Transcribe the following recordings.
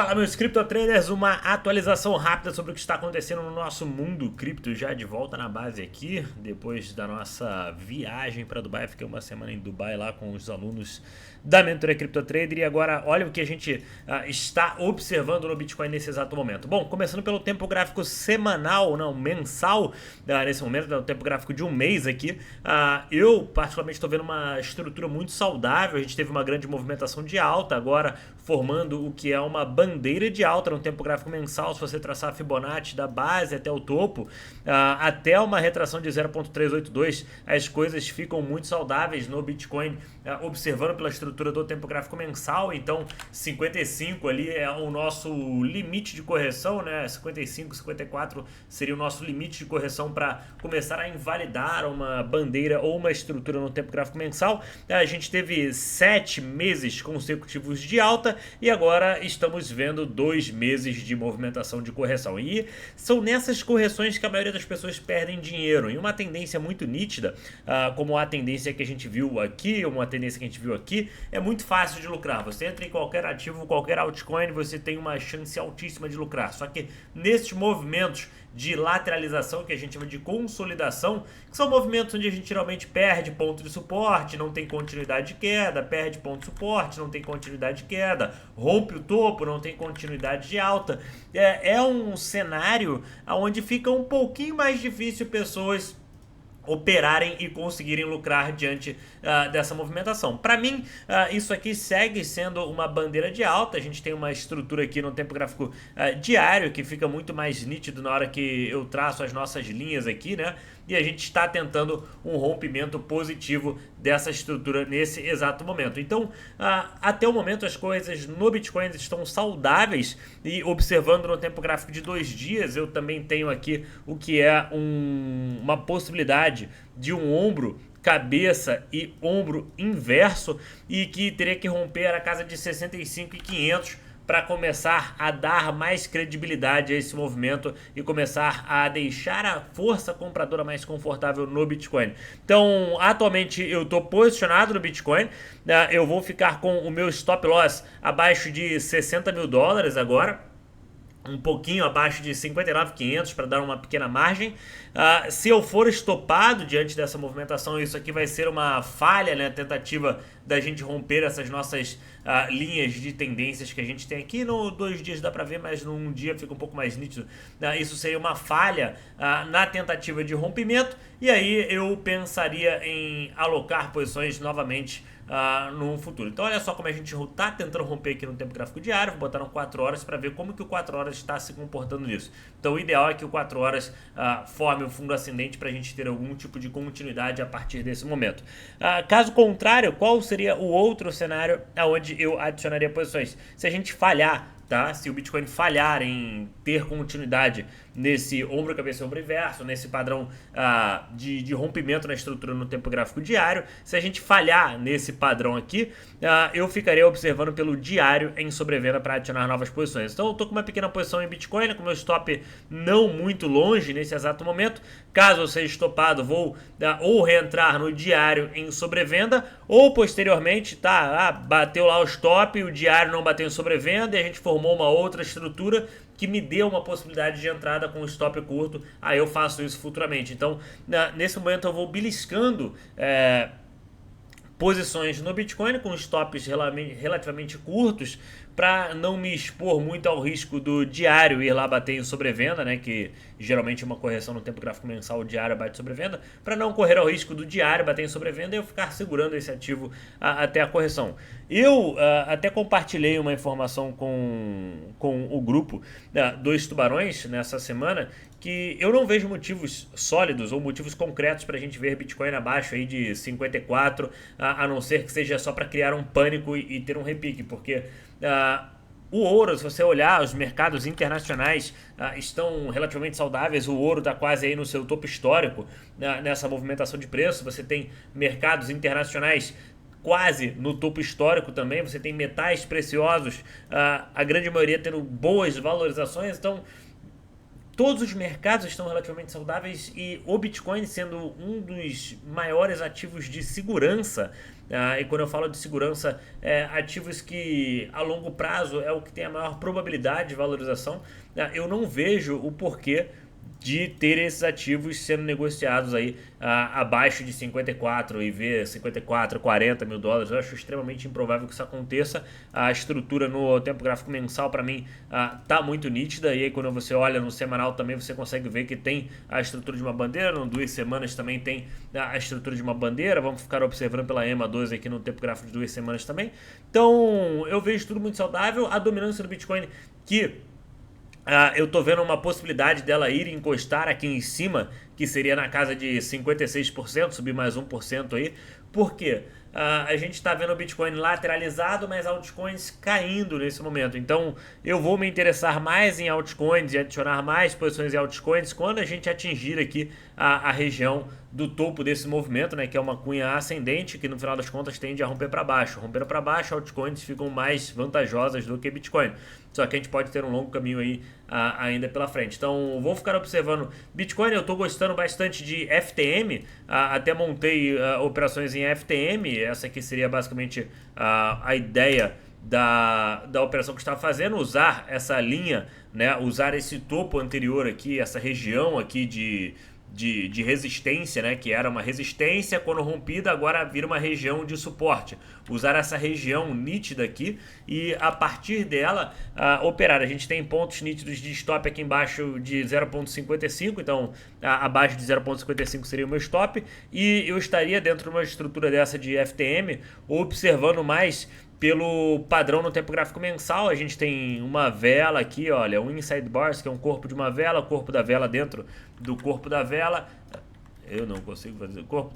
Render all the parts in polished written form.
Fala, meus cripto traders, uma atualização rápida sobre o que está acontecendo no nosso mundo cripto, já de volta na base aqui, depois da nossa viagem para Dubai. Fiquei uma semana em Dubai lá com os alunos da mentoria Cripto Trader e agora olha o que a gente está observando no Bitcoin nesse exato momento. Bom, começando pelo tempo gráfico semanal, não, mensal, nesse momento, o tempo gráfico de um mês aqui, eu particularmente estou vendo uma estrutura muito saudável. A gente teve uma grande movimentação de alta agora, formando o que é uma bandeira de alta no tempo gráfico mensal. Se você traçar a Fibonacci da base até o topo, até uma retração de 0.382, as coisas ficam muito saudáveis no Bitcoin, observando pela estrutura do tempo gráfico mensal. Então 55 ali é o nosso limite de correção, né? 55, 54 seria o nosso limite de correção para começar a invalidar uma bandeira ou uma estrutura no tempo gráfico mensal. A gente teve 7 meses consecutivos de alta e agora estamos vendo 2 meses de movimentação de correção, e são nessas correções que a maioria das pessoas perdem dinheiro, em uma tendência muito nítida, como a tendência que a gente viu aqui, é muito fácil de lucrar. Você entra em qualquer ativo, qualquer altcoin, você tem uma chance altíssima de lucrar. Só que nesses movimentos de lateralização, que a gente chama de consolidação, que são movimentos onde a gente geralmente perde ponto de suporte, não tem continuidade de queda, perde ponto de suporte, não tem continuidade de queda, rompe o topo, não tem continuidade de alta, é um cenário onde fica um pouquinho mais difícil pessoas operarem e conseguirem lucrar diante dessa movimentação. Para mim, isso aqui segue sendo uma bandeira de alta. A gente tem uma estrutura aqui no tempo gráfico diário que fica muito mais nítido na hora que eu traço as nossas linhas aqui, né? E a gente está tentando um rompimento positivo dessa estrutura nesse exato momento. Então, até o momento as coisas no Bitcoin estão saudáveis, e observando no tempo gráfico de 2 dias, eu também tenho aqui o que é uma possibilidade de um ombro, cabeça e ombro inverso, e que teria que romper a casa de 65.500 para começar a dar mais credibilidade a esse movimento e começar a deixar a força compradora mais confortável no Bitcoin. Então, atualmente eu estou posicionado no Bitcoin, eu vou ficar com o meu stop loss abaixo de $60 mil agora, um pouquinho abaixo de 59.500 para dar uma pequena margem. Se eu for estopado diante dessa movimentação, isso aqui vai ser uma falha, né? Tentativa da gente romper essas nossas linhas de tendências que a gente tem aqui. No 2 dias dá para ver, mas num dia fica um pouco mais nítido. Isso seria uma falha na tentativa de rompimento, e aí eu pensaria em alocar posições novamente no futuro. Então olha só como a gente está tentando romper aqui no tempo gráfico diário. Vou botar no 4 horas para ver como que o 4 horas está se comportando nisso. Então o ideal é que o 4 horas forme um fundo ascendente para a gente ter algum tipo de continuidade a partir desse momento. Caso contrário, qual seria o outro cenário onde eu adicionaria posições? Se a gente falhar, tá? Se o Bitcoin falhar em ter continuidade nesse ombro, cabeça e ombro inverso, nesse padrão de rompimento na estrutura no tempo gráfico diário, se a gente falhar nesse padrão aqui, eu ficaria observando pelo diário em sobrevenda para adicionar novas posições. Então eu estou com uma pequena posição em Bitcoin, com meu stop não muito longe nesse exato momento. Caso eu seja estopado, vou ou reentrar no diário em sobrevenda, ou posteriormente, bateu lá o stop, o diário não bateu em sobrevenda e a gente formou uma outra estrutura que me deu uma possibilidade de entrada com stop curto. Aí eu faço isso futuramente. Então, nesse momento eu vou beliscando posições no Bitcoin com stops relativamente curtos, para não me expor muito ao risco do diário ir lá bater em sobrevenda, né, que geralmente uma correção no tempo gráfico mensal, o diário bate sobrevenda, para não correr ao risco do diário bater em sobrevenda e eu ficar segurando esse ativo até a correção. Eu até compartilhei uma informação com o grupo dos tubarões nessa semana, que eu não vejo motivos sólidos ou motivos concretos para a gente ver Bitcoin abaixo aí de 54, a não ser que seja só para criar um pânico e ter um repique, porque o ouro, se você olhar, os mercados internacionais estão relativamente saudáveis. O ouro está quase aí no seu topo histórico nessa movimentação de preço. Você tem mercados internacionais quase no topo histórico também. Você tem metais preciosos, a grande maioria tendo boas valorizações. Então todos os mercados estão relativamente saudáveis e o Bitcoin sendo um dos maiores ativos de segurança. E quando eu falo de segurança, ativos que a longo prazo é o que tem a maior probabilidade de valorização, eu não vejo o porquê de ter esses ativos sendo negociados aí abaixo de 54 e ver 54, 40 mil dólares. Eu acho extremamente improvável que isso aconteça. A estrutura no tempo gráfico mensal para mim tá muito nítida, e aí quando você olha no semanal também você consegue ver que tem a estrutura de uma bandeira, no 2 semanas também tem a estrutura de uma bandeira. Vamos ficar observando pela EMA12 aqui no tempo gráfico de 2 semanas também. Então eu vejo tudo muito saudável. A dominância do Bitcoin que eu tô vendo uma possibilidade dela ir encostar aqui em cima, que seria na casa de 56%, subir mais 1% aí. Por quê? A gente está vendo o Bitcoin lateralizado, mas altcoins caindo nesse momento. Então eu vou me interessar mais em altcoins e adicionar mais posições em altcoins quando a gente atingir aqui a região do topo desse movimento, né, que é uma cunha ascendente, que no final das contas tende a romper para baixo. Rompendo para baixo, altcoins ficam mais vantajosas do que Bitcoin. Só que a gente pode ter um longo caminho aí ainda pela frente. Então vou ficar observando Bitcoin. Eu estou gostando bastante de FTM, até montei operações em FTM. Essa aqui seria basicamente a ideia da operação que estava fazendo, usar essa linha, né, usar esse topo anterior aqui, essa região aqui de resistência, né, que era uma resistência, quando rompida agora vira uma região de suporte. Usar essa região nítida aqui e a partir dela operar. A gente tem pontos nítidos de stop aqui embaixo de 0.55, então abaixo de 0.55 seria o meu stop, e eu estaria dentro de uma estrutura dessa de FTM observando mais pelo padrão no tempo gráfico mensal. A gente tem uma vela aqui, olha, um inside bars, que é um corpo de uma vela, corpo da vela dentro do corpo da vela. Eu não consigo fazer corpo,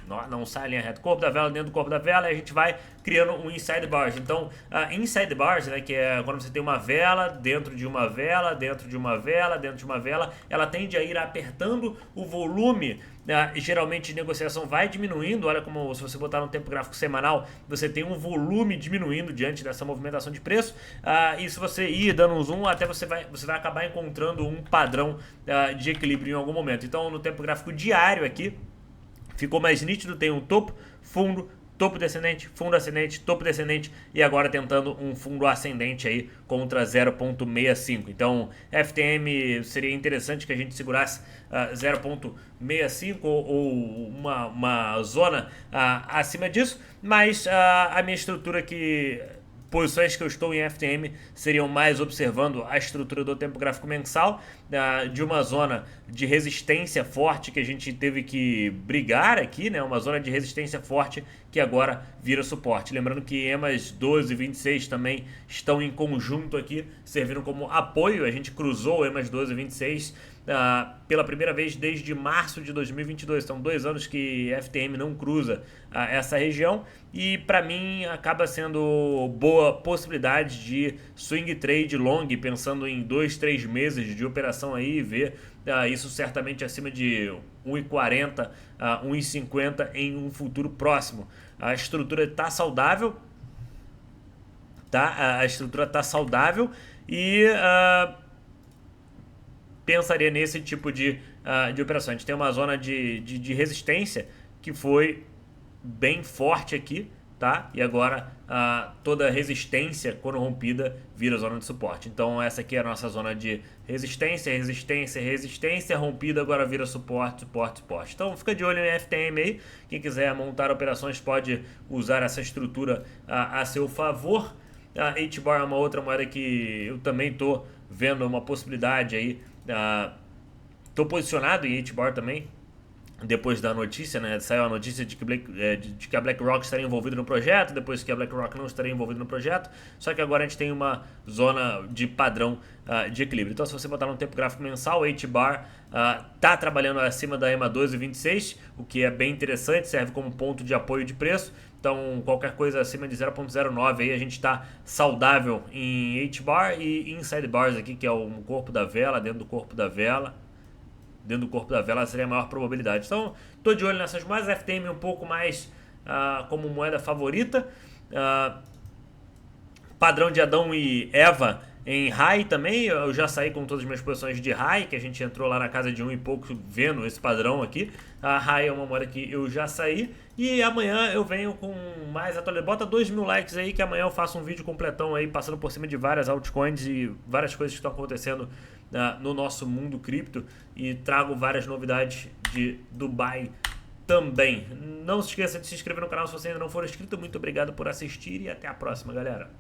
não sai a linha reta. Corpo da vela dentro do corpo da vela, e a gente vai criando um inside bars. Então, inside bars, né, que é quando você tem uma vela dentro de uma vela, dentro de uma vela, dentro de uma vela, ela tende a ir apertando o volume. Geralmente a negociação vai diminuindo. Olha como, se você botar no tempo gráfico semanal, você tem um volume diminuindo diante dessa movimentação de preço, e se você ir dando um zoom, até você vai acabar encontrando um padrão de equilíbrio em algum momento. Então no tempo gráfico diário aqui ficou mais nítido, tem um topo, fundo, topo descendente, fundo ascendente, topo descendente, e agora tentando um fundo ascendente aí contra 0.65. Então FTM seria interessante que a gente segurasse 0.65 ou uma zona acima disso, mas a minha estrutura aqui, posições que eu estou em FTM, seriam mais observando a estrutura do tempo gráfico mensal, de uma zona de resistência forte que a gente teve que brigar aqui, né? Uma zona de resistência forte que agora vira suporte. Lembrando que EMAs 12 e 26 também estão em conjunto aqui, servindo como apoio. A gente cruzou EMAs 12 e 26 pela primeira vez desde março de 2022. São 2 anos que FTM não cruza essa região, e para mim acaba sendo boa possibilidade de swing trade long, pensando em 2, 3 meses de operação aí, e ver isso certamente acima de 1,40, 1,50 em um futuro próximo. A estrutura está saudável, tá? A estrutura está saudável, e pensaria nesse tipo de operação. A gente tem uma zona de resistência que foi bem forte aqui, tá? E agora toda resistência, quando rompida, vira zona de suporte. Então essa aqui é a nossa zona de resistência, resistência, resistência, rompida, agora vira suporte, suporte, suporte. Então fica de olho em FTM aí. Quem quiser montar operações pode usar essa estrutura a seu favor. A HBAR é uma outra moeda que eu também estou vendo uma possibilidade aí. Estou posicionado em HBAR também, depois da notícia, né? Saiu a notícia de que a BlackRock estaria envolvida no projeto, depois que a BlackRock não estaria envolvida no projeto, só que agora a gente tem uma zona de padrão de equilíbrio. Então se você botar no tempo gráfico mensal, o HBAR está trabalhando acima da EMA 12,26, o que é bem interessante, serve como ponto de apoio de preço. Então qualquer coisa acima de 0.09 aí a gente está saudável em HBAR, e inside bars aqui, que é o corpo da vela, dentro do corpo da vela. Dentro do corpo da vela seria a maior probabilidade. Então, estou de olho nessas moedas. FTM um pouco mais como moeda favorita. Padrão de Adão e Eva Em RAI também, eu já saí com todas as minhas posições de RAI, que a gente entrou lá na casa de 1 e pouco vendo esse padrão aqui. A RAI é uma moeda que eu já saí. E amanhã eu venho com mais atualização. Bota 2.000 likes aí que amanhã eu faço um vídeo completão aí, passando por cima de várias altcoins e várias coisas que estão acontecendo no nosso mundo cripto. E trago várias novidades de Dubai também. Não se esqueça de se inscrever no canal se você ainda não for inscrito. Muito obrigado por assistir e até a próxima, galera.